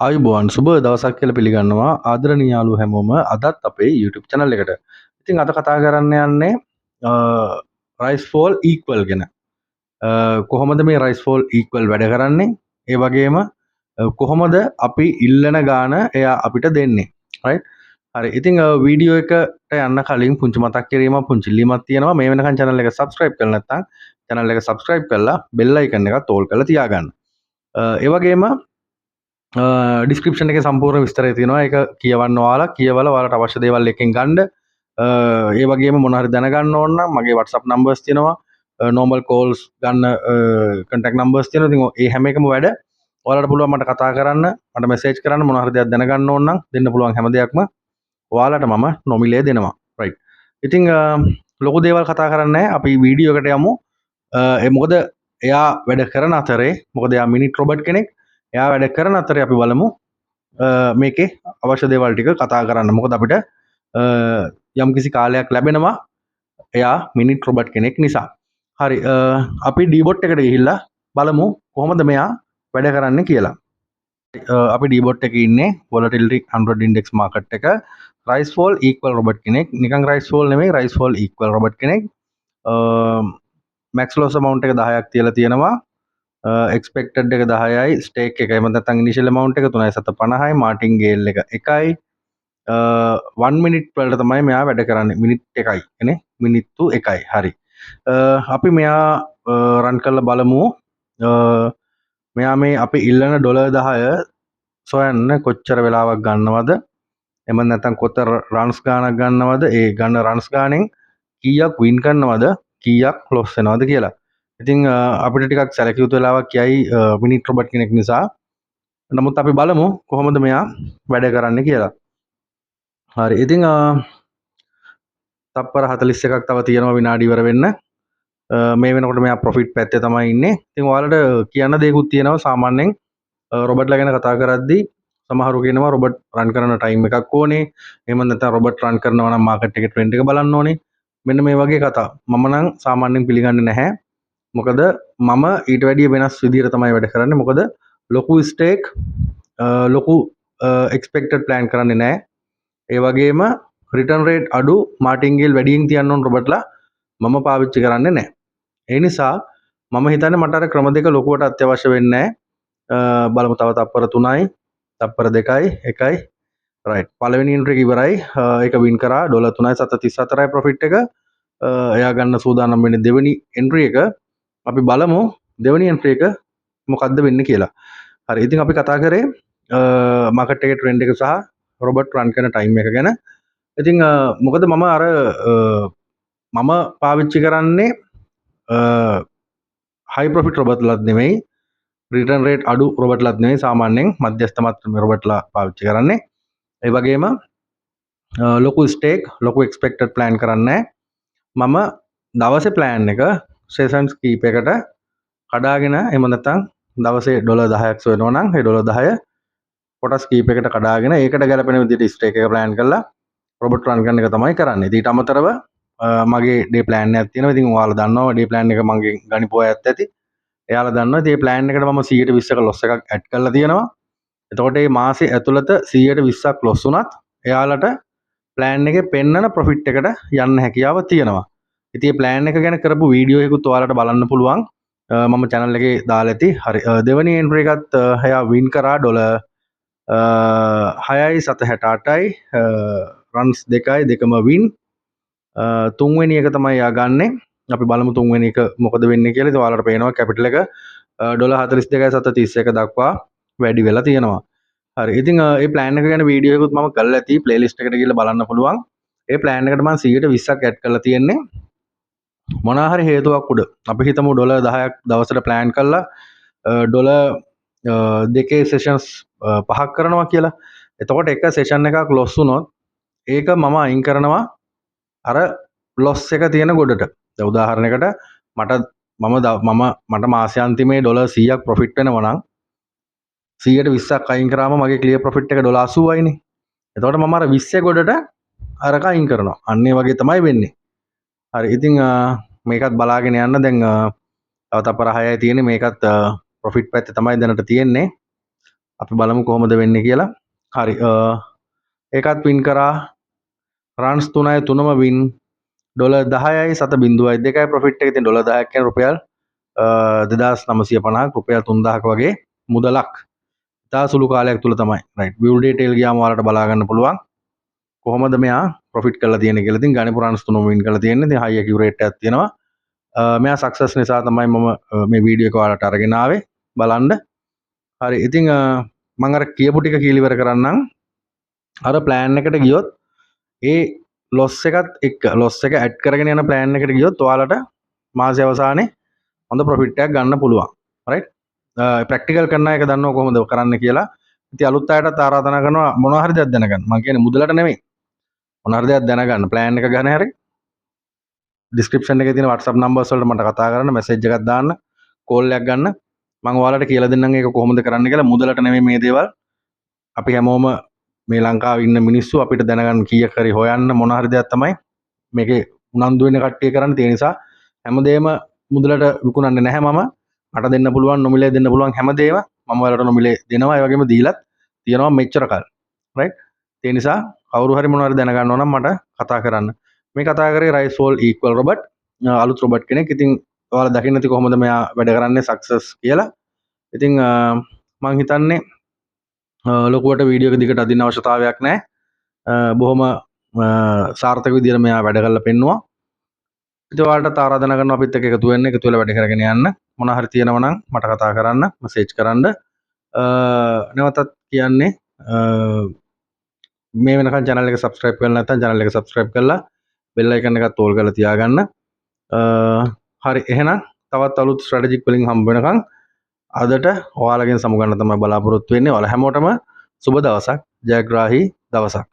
ආයුබෝවන් සුබ දවසක් කියලා පිළිගන්නවා ආදරණීය යාළුවෝ හැමෝම අදත් අපේ YouTube channel එකට. ඉතින් අද කතා කරන්න යන්නේ rise fall equal ගැන. කොහොමද මේ rise fall equal වැඩ කරන්නේ? ඒ වගේම කොහොමද අපි ඉල්ලන ගාන එයා අපිට දෙන්නේ? right? හරි. ඉතින් වීඩියෝ එකට යන්න කලින් පුංචි මතක් කිරීමක් පුංචි ඉල්ලීමක් තියෙනවා. මේ වෙනකන් channel එක subscribe කරලා නැත්නම් channel එක subscribe කරලා bell icon එකත් all කරලා තියාගන්න. ඒ වගේම ඩිස්ක්‍රිප්ෂන් එකේ සම්පූර්ණ විස්තරය තියෙනවා. ඒක කියවන්න ඔයාලා කියවලා ඔයාලට අවශ්‍ය දේවල් එකෙන් ගන්න. ඒ වගේම මොනවා හරි දැනගන්න ඕන නම් මගේ WhatsApp numbers තියෙනවා. normal calls ගන්න contact numbers තියෙනවා. ඉතින් ඒ හැම එකම වැඩ ඔයාලට පුළුවන් මට කතා කරන්න, මට message කරන්න මොනවා හරි දෙයක් දැනගන්න ඕන නම් දෙන්න පුළුවන් හැම දෙයක්ම ඔයාලට මම නොමිලේ දෙනවා. right. ඉතින් ලොකු දේවල් කතා කරන්නේ නැහැ. අපි වීඩියෝ එකට යමු. මොකද එයා වැඩ කරන අතරේ මොකද එයා මිනිත් රොබට් කෙනෙක්. එයා වැඩ කරන අතරේ අපි බලමු මේකේ අවශ්‍ය දේවල් ටික කතා කරන්න. මොකද අපිට යම්කිසි කාලයක් ලැබෙනවා එයා මිනිත් රොබට් කෙනෙක් නිසා. හරි අපි ඩීබොට් එකට ගිහිල්ලා බලමු කොහොමද මෙයා වැඩ කරන්නේ කියලා. අපි ඩීබොට් එකේ ඉන්නේ volatility 100 index market එක. rise fall equal robot කෙනෙක්. නිකන් rise fall නෙමෙයි rise fall equal robot කෙනෙක්. max loss amount එක 10ක් තියලා තියෙනවා. expected එක 10යි stake එක එහෙම නැත්නම් initial amount එක 3.50යි martin gale එක 1යි 1 minute වලට තමයි මෙයා වැඩ කරන්නේ මිනිත් 1යි නේ මිනිත්තු 1යි හරි අපි මෙයා රන් කරලා බලමු මෙයා මේ අපි ඉල්ලන ඩොලර් 10 සොයන්න කොච්චර වෙලාවක් ගන්නවද එහෙම නැත්නම් කොතර රන්ස් ගාණක් ගන්නවද ඒ ගන්න රන්ස් ගාණෙන් කීයක් වින් කරනවද කීයක් ලොස් වෙනවද කියලා. ඉතින් අපිට ටිකක් සැලකිය යුතු වෙලාවක් යයි මිනිත් රොබට් කෙනෙක් නිසා. නමුත් අපි බලමු කොහොමද මෙයා වැඩ කරන්නේ කියලා. හරි. ඉතින් තප්පර 41ක් තව තියෙනවා විනාඩි ඉවර වෙන්න. මේ වෙනකොට මෙයා ප්‍රොෆිට් පැත්තේ තමයි ඉන්නේ. ඉතින් ඔයාලට කියන්න දෙයක්ත් තියෙනවා සාමාන්‍යයෙන් රොබට්ලා ගැන කතා කරද්දී සමහරු කියනවා රොබට් රන් කරන ටයිම් එකක් ඕනේ. එහෙම නැත්නම් රොබට් රන් කරනවා නම් මාකට් එකේ ට්‍රෙන්ඩ් එක බලන්න ඕනේ. මෙන්න මේ වගේ කතා. මම නම් සාමාන්‍යයෙන් පිළිගන්නේ නැහැ. මොකද මම ඊට වැඩිය වෙනස් විදිහට තමයි වැඩ කරන්නේ. මොකද ලොකු ස්ටේක් ලොකු එක්ස්පෙක්ටඩ් ප්ලෑන් කරන්නේ නැහැ. ඒ වගේම රිටර්න් රේට් අඩු මාටින්ගේල් වැඩියෙන් තියන්න ඕන රොබට්ලා මම පාවිච්චි කරන්නේ නැහැ. ඒ නිසා මම හිතන්නේ මට අර ක්‍රම දෙක ලොකුවට අත්‍යවශ්‍ය වෙන්නේ නැහැ. බලමු තව තප්පර 3යි, තප්පර 2යි, 1යි. රයිට්. පළවෙනි එන්ට්‍රි එක ඉවරයි. ඒක වින් කරා ඩොලර් 3.34යි ප්‍රොෆිට් එක. එයා ගන්න සූදානම් වෙන්නේ දෙවෙනි එන්ට්‍රි එක. අපි බලමු දෙවෙනි එන්ට්‍රි එක මොකද්ද වෙන්නේ කියලා. හරි. ඉතින් අපි කතා කරේ මාකට් එකේ ට්‍රෙන්ඩ් එක සහ රොබට් රන් කරන ටයිම් එක ගැන. ඉතින් මොකද මම අර මම පාවිච්චි කරන්නේ හයි ප්‍රොෆිට් රොබට්ලත් නෙමෙයි රිටර්න් රේට් අඩු රොබට්ලත් නෙමෙයි සාමාන්‍යයෙන් මධ්‍යස්ථ මට්ටමේ රොබට්ලා පාවිච්චි කරන්නේ. ඒ වගේම ලොකු ස්ටේක් ලොකු එක්ස්පෙක්ටඩ් ප්ලෑන් කරන්නේ මම දවසේ ප්ලෑන් එක සෙෂන්ස් කීප එකට කඩාගෙන එහෙම නැත්නම් දවසේ ඩොලර් 10ක් සොයනවා නම් ඒ ඩොලර් 10 කොටස් කීපයකට කඩාගෙන ඒකට ගැලපෙන විදිහට ස්ටේක් එක ප්ලෑන් කරලා රොබට් රන් කරන එක තමයි කරන්නේ. ඊට අමතරව මගේ ඩේ ප්ලෑන් එකක් තියෙනවා. ඉතින් ඔයාලා දන්නවා ඩේ ප්ලෑන් එක මගේ ගණිපෝයත් ඇති. එයාලා දන්නවා ඉතින් මේ ප්ලෑන් එකට මම 120ක ලොස් එකක් ඇඩ් කරලා තියෙනවා. එතකොට මේ මාසේ ඇතුළත 120ක් ලොස් වුණත් එයාලට ප්ලෑන් එකේ පෙන්නන ප්‍රොෆිට් එකට යන්න හැකියාව තියෙනවා. ඉතින් මේ ප්ලෑන් එක ගැන කරපු වීඩියෝ එකකුත් ඔයාලට බලන්න පුළුවන්. මම channel එකේ දාලා ඇති. හරි. දෙවෙනි එන්ට්‍රි එකත් එයා වින් කරා ඩොලර් 6.68යි රන්ස් 2යි දෙකම වින්. තුන්වෙනි එක තමයි යා ගන්නෙ. අපි බලමු තුන්වෙනි එක මොකද වෙන්නේ කියලා. ඉතින් ඔයාලට පේනවා කැපිටල් එක ඩොලර් 42.731 දක්වා වැඩි වෙලා තියෙනවා. හරි. ඉතින් මේ ප්ලෑන් එක ගැන වීඩියෝ එකකුත් මම කරලා ඇති. ප්ලේලිස්ට් එකට ගිහලා බලන්න පුළුවන්. මේ ප්ලෑන් එකට මම 120ක් ඇඩ් කරලා තියෙන්නේ. මොනවා හරි හේතුවක් උඩ. අපි හිතමු ඩොලර් 10ක් දවසට ප්ලෑන් කරලා ඩොලර් දෙකේ සෙෂන්ස් 5ක් කරනවා කියලා. එතකොට එක සෙෂන් එකක් ලොස් වුණොත් ඒක මම අයින් කරනවා අර ලොස් එක තියෙන ගොඩට. දැන් උදාහරණයකට මට මාසාන්තිමේ ඩොලර් 100ක් ප්‍රොෆිට් වෙනවා නම් 120ක් අයින් කරාම මගේ ක්ලියර් ප්‍රොෆිට් එක ඩොලර් 80යිනේ. එතකොට මම අර 20 ගොඩට අරක අයින් කරනවා. අන්න ඒ වගේ තමයි වෙන්නේ. හරි. ඉතින් මේකත් බලාගෙන යන්න. දැන් තව තප්පර 6යි තියෙන්නේ. මේකත් ප්‍රොෆිට් පැත්තේ තමයි දැනට තියෙන්නේ. අපි බලමු කොහොමද වෙන්නේ කියලා. හරි ඒකත් වින් කරා රන්ස් 3යි 3ම වින් $10යි 7.2යි ප්‍රොෆිට් එක. ඉතින් $10ක් කියන්නේ රුපියල් 2950ක් රුපියල් 3000ක වගේ මුදලක්. ඉතා සුළු කාලයක් තුල තමයි. රයිට් view detail ගියාම ඔයාලට බලා ගන්න පුළුවන් කොහොමද මෙයා ප්‍රොෆිට් කරලා තියෙන්නේ කියලා. ඉතින් ගණිපු රන්ස් 3ම වින් කරලා තියෙන්නේ. ඉතින් high accurate එකක් තියෙනවා. මෙයා සක්සස් නිසා තමයි මම මේ වීඩියෝ එක ඔයාලට අරගෙන ආවේ බලන්න. හරි ඉතින් මම අර කියපු ටික කියලා ඉවර කරන්නම්. අර ප්ලෑන් එකට ගියොත් ඒ ලොස් එකත් එක්ක ලොස් එක ඇඩ් කරගෙන යන ප්ලෑන් එකට ගියොත් ඔයාලට මාසය අවසානයේ හොඳ ප්‍රොෆිට් එකක් ගන්න පුළුවන්. රයිට් ප්‍රැක්ටිකල් කරන එක දන්නව කොහොමද කරන්න කියලා. ඉතින් අලුත් අයටත් ආරාධනා කරනවා මොනවා හරි දෙයක් දැනගන්න. මම කියන්නේ මුදලට නෙමෙයි. මොනවා හරි දෙයක් දැනගන්න ප්ලෑන් එක ගන්න හැරි ඩිස්ක්‍රිප්ෂන් එකේ තියෙන WhatsApp numbers වලට මට කතා කරන්න මැසේජ් එකක් දාන්න කෝල් එකක් ගන්න මම ඔයාලට කියලා දෙන්නම් ඒක කොහොමද කරන්න කියලා. මුදලට නෙමෙයි මේ දේවල්. අපි හැමෝම මේ ලංකාවේ ඉන්න මිනිස්සු අපිට දැනගන්න කීයක් හරි හොයන්න මොන හරි දෙයක් තමයි මේකේ උනන්දු වෙන කට්ටිය කරන්නේ. ඒ නිසා හැමදේම මුදලට විකුණන්නේ නැහැ මම. මට දෙන්න පුළුවන් නොමිලේ දෙන්න පුළුවන් හැමදේම මම ඔයාලට නොමිලේ දෙනවා. ඒ වගේම දීලත් තියනවා මෙච්චර කල්. රයිට් ඒ නිසා කවුරු හරි මොනවා හරි දැනගන්න ඕන නම් මට කතා කරන්න. මේ කතා කරේ රයිස් වෝල් ඉක්වල් රොබර්ට් අලුත් රොබර්ට් කෙනෙක්. ඉතින් ඔයාලා දකින්න නැති කොහොමද මෙයා වැඩ කරන්නේ සක්සස් කියලා. ඉතින් මම හිතන්නේ ලොකුවට වීඩියෝ එක දිගට අදින්න අවශ්‍යතාවයක් නැහැ. බොහොම සාර්ථක විදිහට මෙයා වැඩ කරලා පෙන්නුවා. ඉතින් ඔයාලට ආරාධනා කරනවා අපිත් එක්ක එකතු වෙන්න, එකතු වෙලා වැඩ කරගෙන යන්න. මොන හරි තියෙනවා නම් මට කතා කරන්න, මෙසේජ් කරන්න. නැවතත් කියන්නේ මේ වෙනකන් channel එක subscribe කරලා නැත්නම් channel එක subscribe කරලා bell icon එකත් ඕල් කරලා තියාගන්න. හරි එහෙනම් තවත් අලුත් strategic වලින් හම්බ වෙනකන් අදට ඔයාලගෙන් සමුගන්න තමයි බලාපොරොත්තු වෙන්නේ. ඔයාලා හැමෝටම සුබ දවසක්, ජයග්‍රාහී දවසක්.